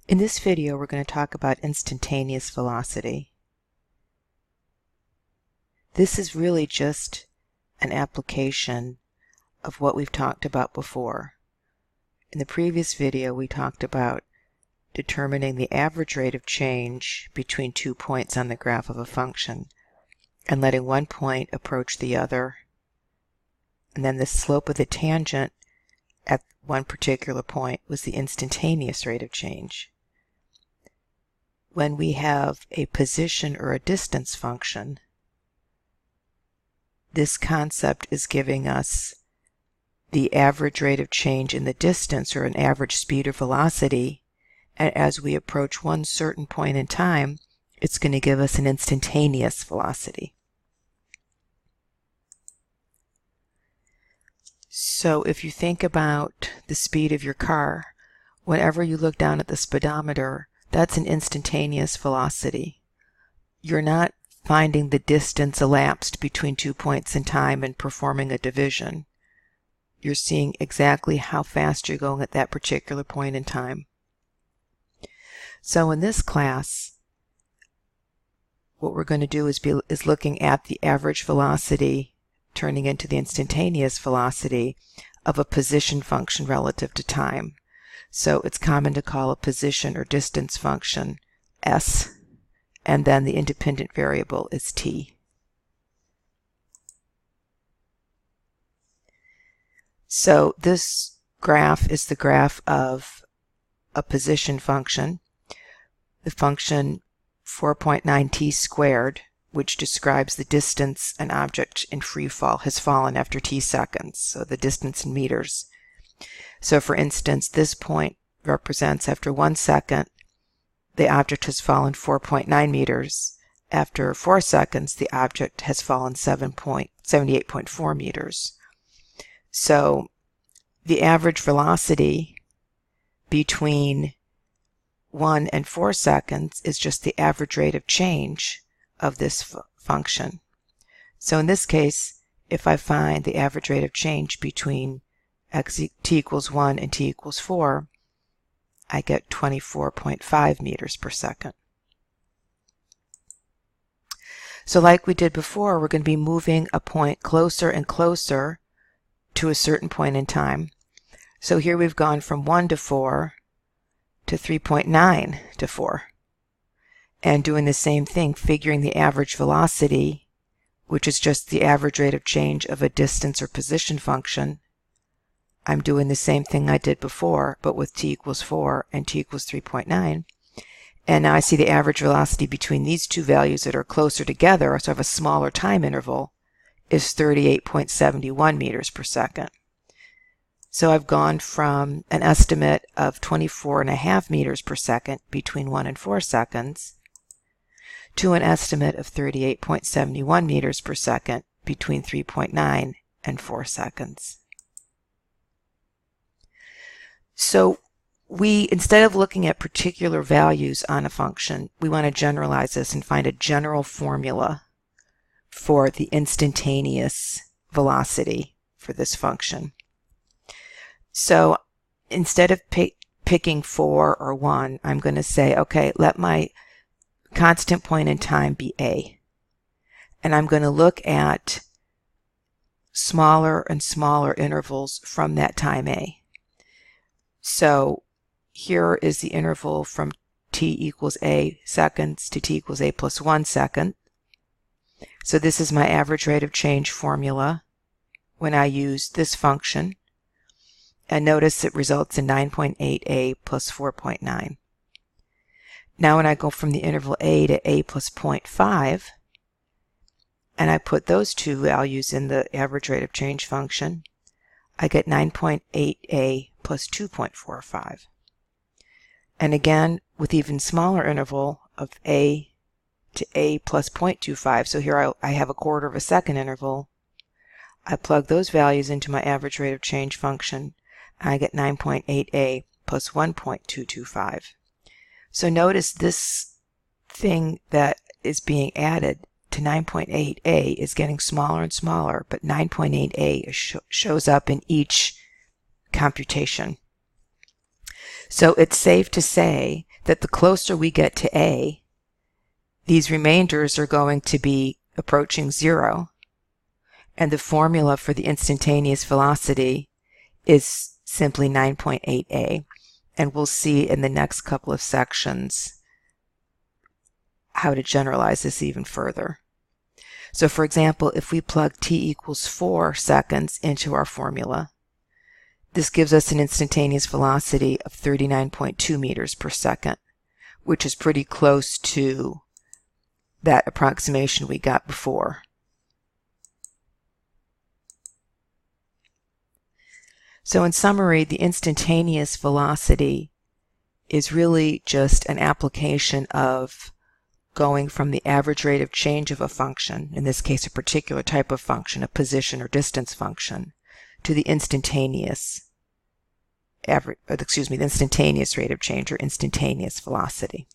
In this video, we're going to talk about instantaneous velocity. This is really just an application of what we've talked about before. In the previous video, we talked about determining the average rate of change between 2 points on the graph of a function and letting one point approach the other, and then the slope of the tangent at one particular point was the instantaneous rate of change. When we have a position or a distance function, this concept is giving us the average rate of change in the distance, or an average speed or velocity, and as we approach one certain point in time, it's going to give us an instantaneous velocity. So if you think about the speed of your car, whenever you look down at the speedometer, that's an instantaneous velocity. You're not finding the distance elapsed between 2 points in time and performing a division. You're seeing exactly how fast you're going at that particular point in time. So in this class, what we're going to do is looking at the average velocity turning into the instantaneous velocity of a position function relative to time. So it's common to call a position or distance function S, and then the independent variable is t. So this graph is the graph of a position function, the function 4.9t squared, which describes the distance an object in free fall has fallen after t seconds, so the distance in meters. So for instance, this point represents after 1 second, the object has fallen 4.9 meters. After 4 seconds, the object has fallen 78.4 meters. So the average velocity between 1 and 4 seconds is just the average rate of change of this function. So in this case, if I find the average rate of change between t equals 1 and t equals 4, I get 24.5 meters per second. So like we did before, we're going to be moving a point closer and closer to a certain point in time. So here we've gone from 1 to 4 to 3.9 to 4. And doing the same thing, figuring the average velocity, which is just the average rate of change of a distance or position function. I'm doing the same thing I did before, but with t equals 4 and t equals 3.9. And now I see the average velocity between these two values that are closer together, so I have a smaller time interval, is 38.71 meters per second. So I've gone from an estimate of 24.5 meters per second between 1 and 4 seconds to an estimate of 38.71 meters per second between 3.9 and 4 seconds. So instead of looking at particular values on a function, we want to generalize this and find a general formula for the instantaneous velocity for this function. So instead of picking 4 or 1, I'm going to say, okay, let my constant point in time be a. And I'm going to look at smaller and smaller intervals from that time a. So here is the interval from t equals a seconds to t equals a plus 1 second. So this is my average rate of change formula when I use this function. And notice it results in 9.8a plus 4.9. Now when I go from the interval a to a plus 0.5, and I put those two values in the average rate of change function, I get 9.8a plus 2.45. And again, with even smaller interval of a to a plus 0.25, so here I have a quarter of a second interval, I plug those values into my average rate of change function, and I get 9.8a plus 1.225. So notice this thing that is being added to 9.8a is getting smaller and smaller, but 9.8a shows up in each computation. So it's safe to say that the closer we get to A, these remainders are going to be approaching 0, and the formula for the instantaneous velocity is simply 9.8a. And we'll see in the next couple of sections how to generalize this even further. So for example, if we plug t equals 4 seconds into our formula, this gives us an instantaneous velocity of 39.2 meters per second, which is pretty close to that approximation we got before. So in summary, the instantaneous velocity is really just an application of going from the average rate of change of a function, in this case a particular type of function, a position or distance function, to the instantaneous the instantaneous rate of change or instantaneous velocity.